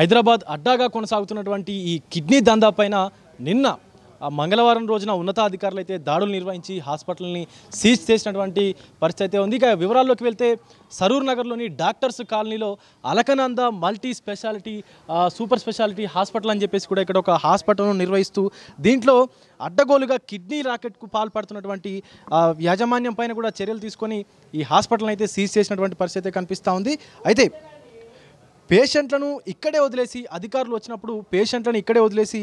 హైదరాబాద్ అడ్డాగా కొనసాగుతున్నటువంటి ఈ కిడ్నీ దందా పైన నిన్న మంగళవారం రోజున ఉన్నతాధికారులు అయితే దాడులు నిర్వహించి హాస్పిటల్ని సీజ్ చేసినటువంటి పరిస్థితి అయితే ఉంది. ఇక వివరాల్లోకి వెళ్తే సరూర్ నగర్లోని డాక్టర్స్ కాలనీలో Alakananda multi speciality super speciality hospital అని చెప్పేసి కూడా ఇక్కడ ఒక హాస్పిటల్ను నిర్వహిస్తూ దీంట్లో అడ్డగోలుగా కిడ్నీ రాకెట్కు పాల్పడుతున్నటువంటి యాజమాన్యం పైన కూడా చర్యలు తీసుకొని ఈ హాస్పిటల్ని అయితే సీజ్ చేసినటువంటి పరిస్థితి కనిపిస్తూ ఉంది. అయితే పేషెంట్లను ఇక్కడే వదిలేసి అధికారులు వచ్చినప్పుడు పేషెంట్లను ఇక్కడే వదిలేసి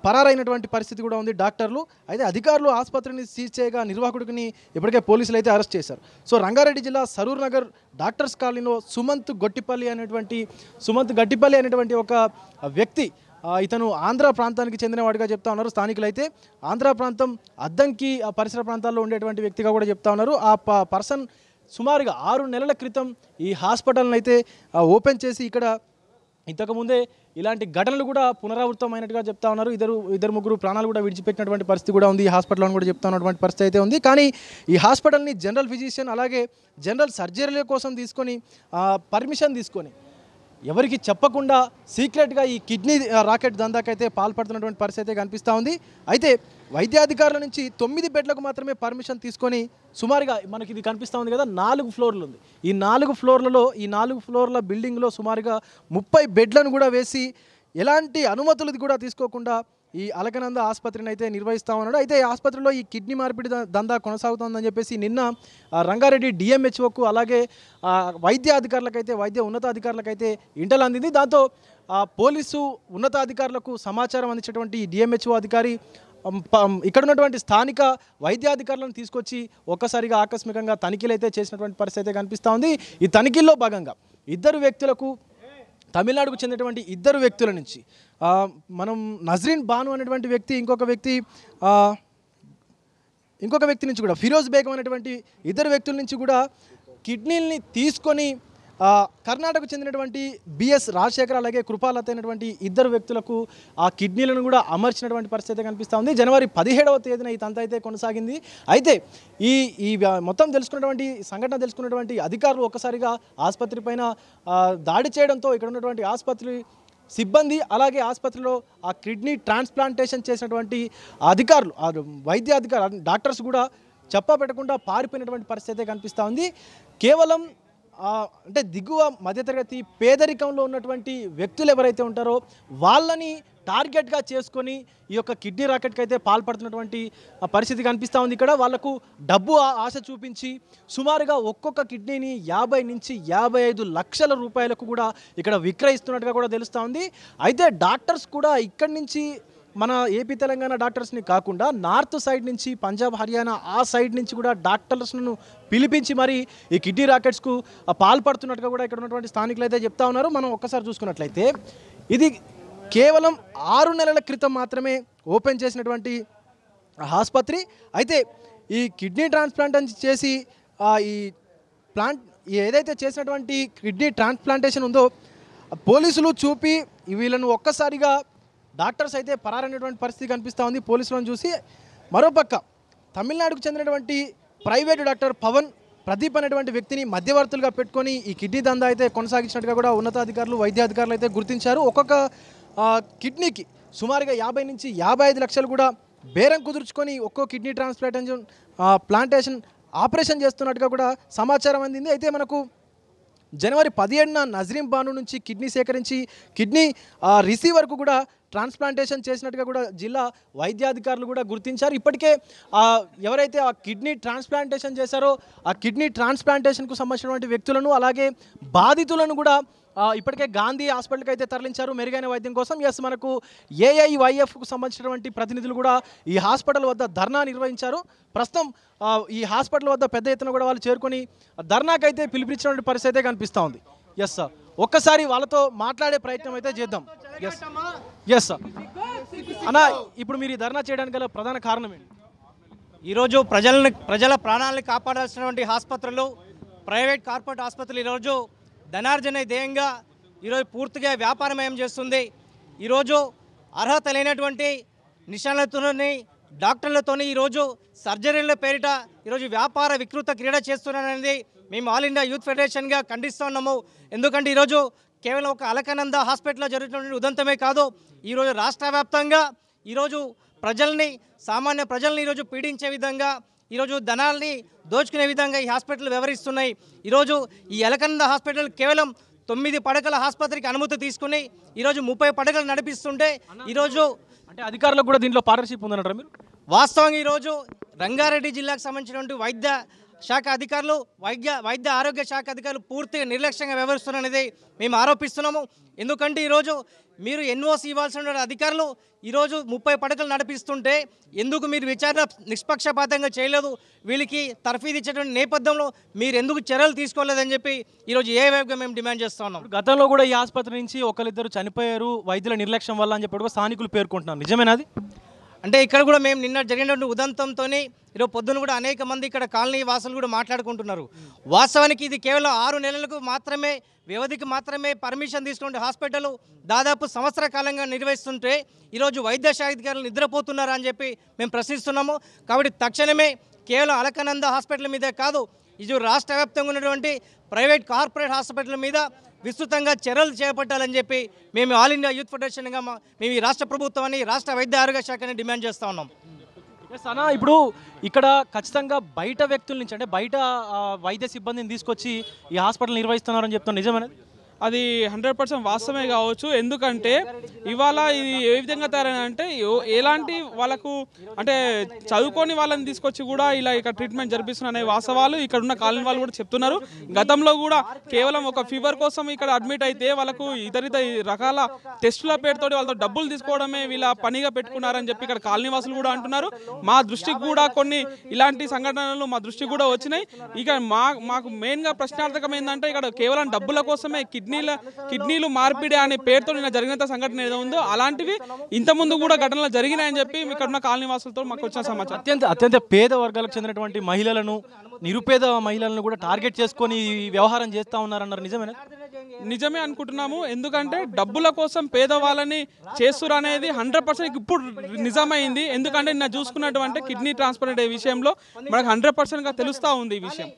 పరారైనటువంటి పరిస్థితి కూడా ఉంది డాక్టర్లు. అయితే అధికారులు ఆసుపత్రిని సీజ్ చేయగా నిర్వాహకుడిని ఇప్పటికే పోలీసులు అయితే అరెస్ట్ చేశారు. సో రంగారెడ్డి జిల్లా సరూర్ నగర్ డాక్టర్స్ కాలనీలో సుమంత్ గట్టిపల్లి అనేటువంటి ఒక వ్యక్తి, ఇతను ఆంధ్ర ప్రాంతానికి చెందినవాడిగా చెప్తా ఉన్నారు స్థానికులు. అయితే ఆంధ్ర ప్రాంతం అద్దంకి పరిసర ప్రాంతాల్లో ఉండేటువంటి వ్యక్తిగా కూడా చెప్తా ఉన్నారు. ఆ పర్సన్ సుమారుగా 6 నెలల క్రితం ఈ హాస్పిటల్ని అయితే ఓపెన్ చేసి ఇక్కడ ఇంతకుముందే ఇలాంటి ఘటనలు కూడా పునరావృతమైనట్టుగా చెప్తా ఉన్నారు. ఇద్దరు ముగ్గురు ప్రాణాలు కూడా విడిచిపెట్టినటువంటి పరిస్థితి కూడా ఉంది ఈ హాస్పిటల్లో కూడా చెప్తా ఉన్నటువంటి పరిస్థితి అయితే ఉంది. కానీ ఈ హాస్పిటల్ని జనరల్ ఫిజిషియన్ అలాగే జనరల్ సర్జరీల కోసం తీసుకొని పర్మిషన్ తీసుకొని ఎవరికి చెప్పకుండా సీక్రెట్గా ఈ కిడ్నీ రాకెట్ దందాకైతే పాల్పడుతున్నటువంటి పరిస్థితి కనిపిస్తూ ఉంది. అయితే వైద్యాధికారుల నుంచి 9 బెడ్లకు మాత్రమే పర్మిషన్ తీసుకొని సుమారుగా మనకి ఇది కనిపిస్తూ ఉంది కదా, 4 ఫ్లోర్లు ఉంది. ఈ 4 ఫ్లోర్ల బిల్డింగ్లో సుమారుగా 30 బెడ్లను కూడా వేసి ఎలాంటి అనుమతులు కూడా తీసుకోకుండా ఈ అలకనంద ఆసుపత్రిని అయితే నిర్వహిస్తూ ఉన్నాడు. అయితే ఈ ఆసుపత్రిలో ఈ కిడ్నీ మార్పిడి దందా కొనసాగుతుందని చెప్పేసి నిన్న రంగారెడ్డి డిఎంహెచ్ఓకు అలాగే వైద్య ఉన్నతాధికారులకైతే ఇంటలు అందింది. దాంతో పోలీసు ఉన్నతాధికారులకు సమాచారం అందించినటువంటి డిఎంహెచ్ఓ అధికారి ఇక్కడ ఉన్నటువంటి స్థానిక వైద్యాధికారులను తీసుకొచ్చి ఒక్కసారిగా ఆకస్మికంగా తనిఖీలు అయితే చేసినటువంటి పరిస్థితి కనిపిస్తూ ఉంది. ఈ తనిఖీల్లో భాగంగా తమిళనాడుకు చెందినటువంటి 2 వ్యక్తుల నుంచి మనం నజ్రీన్ బాను అనేటువంటి వ్యక్తి ఇంకొక వ్యక్తి నుంచి కూడా ఫిరోజ్ బేగం అనేటువంటి 2 వ్యక్తుల నుంచి కూడా కిడ్నీల్ని తీసుకొని కర్ణాటకకు చెందినటువంటి బిఎస్ రాజశేఖర్ అలాగే కృపాలత అయినటువంటి 2 వ్యక్తులకు ఆ కిడ్నీలను కూడా అమర్చినటువంటి పరిస్థితి కనిపిస్తూ ఉంది. జనవరి 17వ తేదీన ఈ తంత అయితే కొనసాగింది. అయితే ఈ మొత్తం సంఘటన తెలుసుకున్నటువంటి అధికారులు ఒక్కసారిగా ఆసుపత్రి పైన దాడి చేయడంతో ఇక్కడ ఉన్నటువంటి ఆసుపత్రి సిబ్బంది అలాగే ఆసుపత్రిలో ఆ కిడ్నీ ట్రాన్స్ప్లాంటేషన్ చేసినటువంటి వైద్య అధికారులు డాక్టర్స్ కూడా చెప్పా పెట్టకుండా పారిపోయినటువంటి పరిస్థితి కనిపిస్తూ ఉంది. కేవలం అంటే దిగువ మధ్యతరగతి పేదరికంలో ఉన్నటువంటి వ్యక్తులు ఎవరైతే ఉంటారో వాళ్ళని టార్గెట్గా చేసుకొని ఈ యొక్క కిడ్నీ రాకెట్కి అయితే పాల్పడుతున్నటువంటి పరిస్థితి కనిపిస్తూ ఉంది. ఇక్కడ వాళ్లకు డబ్బు ఆశ చూపించి సుమారుగా ఒక్కొక్క కిడ్నీని 50 నుంచి 55 లక్షల రూపాయలకు కూడా ఇక్కడ విక్రయిస్తున్నట్టుగా కూడా తెలుస్తూ ఉంది. అయితే డాక్టర్స్ కూడా ఇక్కడి నుంచి మన ఏపీ తెలంగాణ డాక్టర్స్ని కాకుండా నార్త్ సైడ్ నుంచి పంజాబ్ హర్యానా ఆ సైడ్ నుంచి కూడా డాక్టర్స్ను పిలిపించి మరి ఈ కిడ్నీ రాకెట్స్కు పాల్పడుతున్నట్టుగా కూడా ఇక్కడ ఉన్నటువంటి స్థానికులు అయితే చెప్తా ఉన్నారు. మనం ఒక్కసారి చూసుకున్నట్లయితే ఇది కేవలం 6 నెలల క్రితం మాత్రమే ఓపెన్ చేసినటువంటి ఆసుపత్రి. అయితే ఈ కిడ్నీ ట్రాన్స్ప్లాంటేషన్ చేసి ఏదైతే చేసినటువంటి కిడ్నీ ట్రాన్స్ప్లాంటేషన్ ఉందో పోలీసులు చూపి వీళ్ళను ఒక్కసారిగా డాక్టర్స్ అయితే పరారైనటువంటి పరిస్థితి కనిపిస్తూ ఉంది పోలీసులను చూసి. మరోపక్క తమిళనాడుకు చెందినటువంటి ప్రైవేటు డాక్టర్ పవన్ ప్రదీప్ అనేటువంటి వ్యక్తిని మధ్యవర్తులుగా పెట్టుకొని ఈ కిడ్నీ దందా అయితే కొనసాగించినట్టుగా కూడా ఉన్నతాధికారులు వైద్యాధికారులు అయితే గుర్తించారు. ఒక్కొక్క కిడ్నీకి సుమారుగా 50 నుంచి 55 లక్షలు కూడా బేరం కుదుర్చుకొని ఒక్కో కిడ్నీ ట్రాన్స్ప్లాంటేషన్ ఆపరేషన్ చేస్తున్నట్టుగా కూడా సమాచారం అందింది. అయితే మనకు జనవరి 17న నజ్రీన్ బాను నుంచి కిడ్నీ సేకరించి కిడ్నీ రిసీవర్కు కూడా ట్రాన్స్ప్లాంటేషన్ చేసినట్టుగా కూడా జిల్లా వైద్యాధికారులు కూడా గుర్తించారు. ఇప్పటికే ఎవరైతే ఆ కిడ్నీ ట్రాన్స్ప్లాంటేషన్ చేశారో ఆ కిడ్నీ ట్రాన్స్ప్లాంటేషన్కు సంబంధించినటువంటి వ్యక్తులను అలాగే బాధితులను కూడా ఇప్పటికే గాంధీ హాస్పిటల్కి అయితే తరలించారు మెరుగైన వైద్యం కోసం. మనకు ఏఐవైఎఫ్కు సంబంధించినటువంటి ప్రతినిధులు కూడా ఈ హాస్పిటల్ వద్ద ధర్నా నిర్వహించారు. ప్రస్తుతం ఈ హాస్పిటల్ వద్ద పెద్ద ఎత్తున కూడా వాళ్ళు చేరుకొని ధర్నాకైతే పిలిపించినటువంటి పరిస్థితి కనిపిస్తూ ఉంది. సార్ ఒక్కసారి వాళ్ళతో మాట్లాడే ప్రయత్నం అయితే చేద్దాం. సార్ అన్న, ఇప్పుడు మీరు ఈ ధర్నా చేయడానికి గల ప్రధాన కారణం ఏంటి? ఈరోజు ప్రజల ప్రాణాలను కాపాడాల్సినటువంటి ఆసుపత్రులు, ప్రైవేట్ కార్పొరేట్ ఆసుపత్రులు ఈరోజు ధనార్జన ధ్యేయంగా ఈరోజు పూర్తిగా వ్యాపారమయం చేస్తుంది. ఈరోజు అర్హత లేనటువంటి నిష్ణాతులని డాక్టర్లతోని ఈరోజు సర్జరీల పేరిట ఈరోజు వ్యాపార వికృత క్రీడ చేస్తున్నారనేది మేము ఆల్ ఇండియా యూత్ ఫెడరేషన్గా ఖండిస్తూ ఉన్నాము. ఎందుకంటే ఈరోజు కేవలం ఒక అలకానంద హాస్పిటల్లో జరుగుతున్న ఉదంతమే కాదు, ఈరోజు రాష్ట్ర వ్యాప్తంగా ఈరోజు సామాన్య ప్రజల్ని ఈరోజు పీడించే విధంగా, ఈరోజు ధనాల్ని దోచుకునే విధంగా ఈ హాస్పిటల్ వ్యవహరిస్తున్నాయి. ఈరోజు ఈ అలకానంద హాస్పిటల్ కేవలం 9 పడకల ఆసుపత్రికి అనుమతి తీసుకుని ఈరోజు 30 పడకలు నడిపిస్తుంటే ఈరోజు అంటే అధికారులకు కూడా దీంట్లో పార్ట్నర్షిప్ ఉందన్నట్టు మీరు? వాస్తవంగా ఈరోజు రంగారెడ్డి జిల్లాకు సంబంధించినటువంటి వైద్య శాఖ అధికారులు వైద్య ఆరోగ్య శాఖ అధికారులు పూర్తిగా నిర్లక్ష్యంగా వ్యవహరిస్తున్నారనేది మేము ఆరోపిస్తున్నాము. ఎందుకంటే ఈరోజు మీరు ఎన్ఓసి ఇవ్వాల్సిన అధికారులు ఈరోజు 30 పడకలు నడిపిస్తుంటే ఎందుకు మీరు విచారణ నిష్పక్షపాతంగా చేయలేదు, వీళ్ళకి తర్ఫీదు ఇచ్చేటువంటి నేపథ్యంలో మీరు ఎందుకు చర్యలు తీసుకోలేదని చెప్పి ఈరోజు ఏవేగా మేము డిమాండ్ చేస్తూ ఉన్నాం. గతంలో కూడా ఈ ఆసుపత్రి నుంచి ఒకరిద్దరు చనిపోయారు వైద్యుల నిర్లక్ష్యం వల్ల అని చెప్పి కూడా స్థానికులు పేర్కొంటున్నారు, నిజమేనాది? అంటే ఇక్కడ కూడా మేము నిన్న జరిగినటువంటి ఉదంతంతో ఈరోజు పొద్దున కూడా అనేక మంది ఇక్కడ కాలనీ వాసులు కూడా మాట్లాడుకుంటున్నారు. వాస్తవానికి ఇది కేవలం 6 నెలలకు మాత్రమే వ్యవధికి మాత్రమే పర్మిషన్ తీసుకుంటే హాస్పిటల్ దాదాపు సంవత్సర కాలంగా నిర్వహిస్తుంటే ఈరోజు వైద్య శాఖ అధికారులు నిద్రపోతున్నారా అని చెప్పి మేము ప్రశ్నిస్తున్నాము. కాబట్టి తక్షణమే కేవలం అలకానంద హాస్పిటల్ మీదే కాదు, ఇది రాష్ట్ర వ్యాప్తంగా ఉన్నటువంటి ప్రైవేట్ కార్పొరేట్ హాస్పిటల్ మీద విస్తృతంగా చర్యలు చేపట్టాలని చెప్పి మేము ఆల్ ఇండియా యూత్ ఫెడరేషన్గా మేము ఈ రాష్ట్ర ప్రభుత్వాన్ని రాష్ట్ర వైద్య ఆరోగ్య శాఖని డిమాండ్ చేస్తూ ఉన్నాం. సనా, ఇప్పుడు ఇక్కడ ఖచ్చితంగా బయట వ్యక్తుల నుంచి అంటే బయట వైద్య సిబ్బందిని తీసుకొచ్చి ఈ హాస్పిటల్ నిర్వహిస్తున్నారని చెప్తున్నారు, నిజమేనది? అది 100% వాస్తవమే కావచ్చు. ఎందుకంటే ఇవాళ ఇది ఏ విధంగా తయారైందంటే ఎలాంటి వాళ్ళకు అంటే చదువుకొని వాళ్ళని తీసుకొచ్చి కూడా ఇలా ఇక్కడ ట్రీట్మెంట్ జరిపిస్తున్న వాస్తవాలు ఇక్కడ ఉన్న కాలనీ వాళ్ళు కూడా చెప్తున్నారు. గతంలో కూడా కేవలం ఒక ఫీవర్ కోసం ఇక్కడ అడ్మిట్ అయితే వాళ్ళకు ఇతర రకాల టెస్టుల పేరుతో వాళ్ళతో డబ్బులు తీసుకోవడమే వీళ్ళ పనిగా పెట్టుకున్నారని చెప్పి ఇక్కడ కాలనీ వాసులు కూడా అంటున్నారు. మా దృష్టికి కూడా కొన్ని ఇలాంటి సంఘటనలు మా దృష్టికి కూడా వచ్చినాయి. ఇక మాకు మెయిన్గా ప్రశ్నార్థకం ఏంటంటే ఇక్కడ కేవలం డబ్బుల కోసమే కిడ్నీలు మార్పిడి అనే పేరుతో నిన్న జరిగినంత సంఘటన ఏదో ఉందో అలాంటివి ఇంతకుముందు కూడా ఘటనలు జరిగినాయని చెప్పి ఇక్కడ ఉన్న కాలనీ వాసులతో మాకు వచ్చిన సమాచారం. అత్యంత పేద వర్గాలకు చెందినటువంటి మహిళలను, నిరుపేద మహిళలను కూడా టార్గెట్ చేసుకొని వ్యవహారం చేస్తూ ఉన్నారన్నారు, నిజమేనా? నిజమే అనుకుంటున్నాము. ఎందుకంటే డబ్బుల కోసం పేదవాళ్ళని చేస్తురు అనేది 100% ఇప్పుడు నిజమైంది. ఎందుకంటే నిన్న చూసుకున్నటువంటి కిడ్నీ ట్రాన్స్ప్లాంట్ విషయంలో మనకు 100%గా తెలుస్తూ ఉంది ఈ విషయం.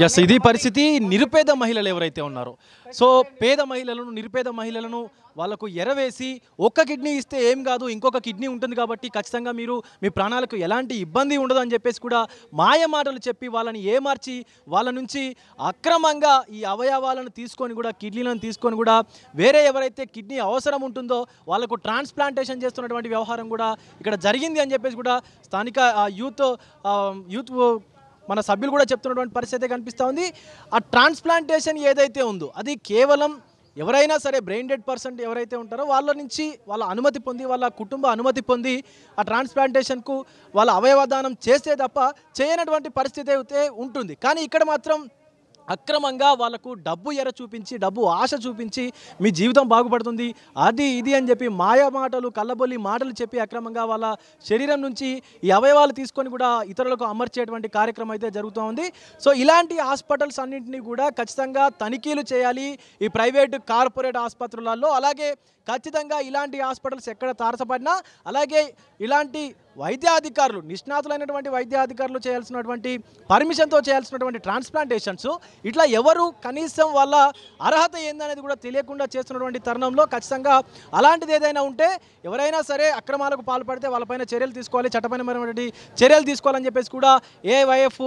ఎస్, ఇది పరిస్థితి. నిరుపేద మహిళలు ఎవరైతే ఉన్నారో, సో పేద మహిళలను, నిరుపేద మహిళలను వాళ్ళకు ఎరవేసి ఒక్క కిడ్నీ ఇస్తే ఏం కాదు, ఇంకొక కిడ్నీ ఉంటుంది కాబట్టి ఖచ్చితంగా మీరు మీ ప్రాణాలకు ఎలాంటి ఇబ్బంది ఉండదు అని చెప్పేసి కూడా మాయ మాటలు చెప్పి వాళ్ళని ఏమార్చి వాళ్ళ నుంచి అక్రమంగా ఈ అవయవాలను తీసుకొని కూడా, కిడ్నీలను తీసుకొని కూడా వేరే ఎవరైతే కిడ్నీ అవసరం ఉంటుందో వాళ్ళకు ట్రాన్స్ప్లాంటేషన్ చేస్తున్నటువంటి వ్యవహారం కూడా ఇక్కడ జరిగింది అని చెప్పేసి కూడా స్థానిక యూత్ మన సభ్యులు కూడా చెప్తున్నటువంటి పరిస్థితి కనిపిస్తూ ఉంది. ఆ ట్రాన్స్ప్లాంటేషన్ ఏదైతే ఉందో అది కేవలం ఎవరైనా సరే బ్రెయిన్ డెడ్ పర్సన్ ఎవరైతే ఉంటారో వాళ్ళ నుంచి వాళ్ళ అనుమతి పొంది, వాళ్ళ కుటుంబ అనుమతి పొంది ఆ ట్రాన్స్ప్లాంటేషన్కు వాళ్ళ అవయవదానం చేస్తే తప్ప చేయనటువంటి పరిస్థితి అయితే ఉంటుంది. కానీ ఇక్కడ మాత్రం అక్రమంగా వాళ్ళకు డబ్బు ఎర చూపించి, డబ్బు ఆశ చూపించి మీ జీవితం బాగుపడుతుంది అది ఇది అని చెప్పి మాయ మాటలు, కళ్ళబొల్లి మాటలు చెప్పి అక్రమంగా వాళ్ళ శరీరం నుంచి ఈ అవయవాలు తీసుకొని కూడా ఇతరులకు అమర్చేటువంటి కార్యక్రమం అయితే జరుగుతూ ఉంది. సో ఇలాంటి హాస్పిటల్స్ అన్నింటినీ కూడా ఖచ్చితంగా తనిఖీలు చేయాలి ఈ ప్రైవేటు కార్పొరేట్ ఆసుపత్రులలో. అలాగే ఖచ్చితంగా ఇలాంటి హాస్పిటల్స్ ఎక్కడ తారసపడినా, అలాగే ఇలాంటి వైద్యాధికారులు, నిష్ణాతులైనటువంటి వైద్యాధికారులు చేయాల్సినటువంటి పర్మిషన్తో చేయాల్సినటువంటి ట్రాన్స్ప్లాంటేషన్స్ ఇట్లా ఎవరు కనీసం వాళ్ళ అర్హత ఏందనేది కూడా తెలియకుండా చేస్తున్నటువంటి తరుణంలో ఖచ్చితంగా అలాంటిది ఏదైనా ఉంటే ఎవరైనా సరే అక్రమాలకు పాల్పడితే వాళ్ళపైన చర్యలు తీసుకోవాలి, చట్టపరమైనటువంటి చర్యలు తీసుకోవాలని చెప్పేసి కూడా ఏవైఎఫ్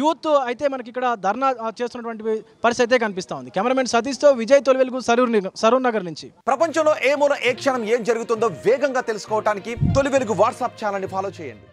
యూత్ అయితే మనకి ఇక్కడ ధర్నా చేస్తున్నటువంటి పరిస్థితి అయితే కనిపిస్తూ ఉంది. కెమెరామెన్ సతీష్తో విజయ్ తొలివెలుగు, సరూర్ నగర్ నుంచి. ప్రపంచంలో ఏ మూల ఏ క్షణం ఏం జరుగుతుందో వేగంగా తెలుసుకోవడానికి తొలి వెలుగు వాట్సాప్ ఛానల్ని ఫాలో చేయండి.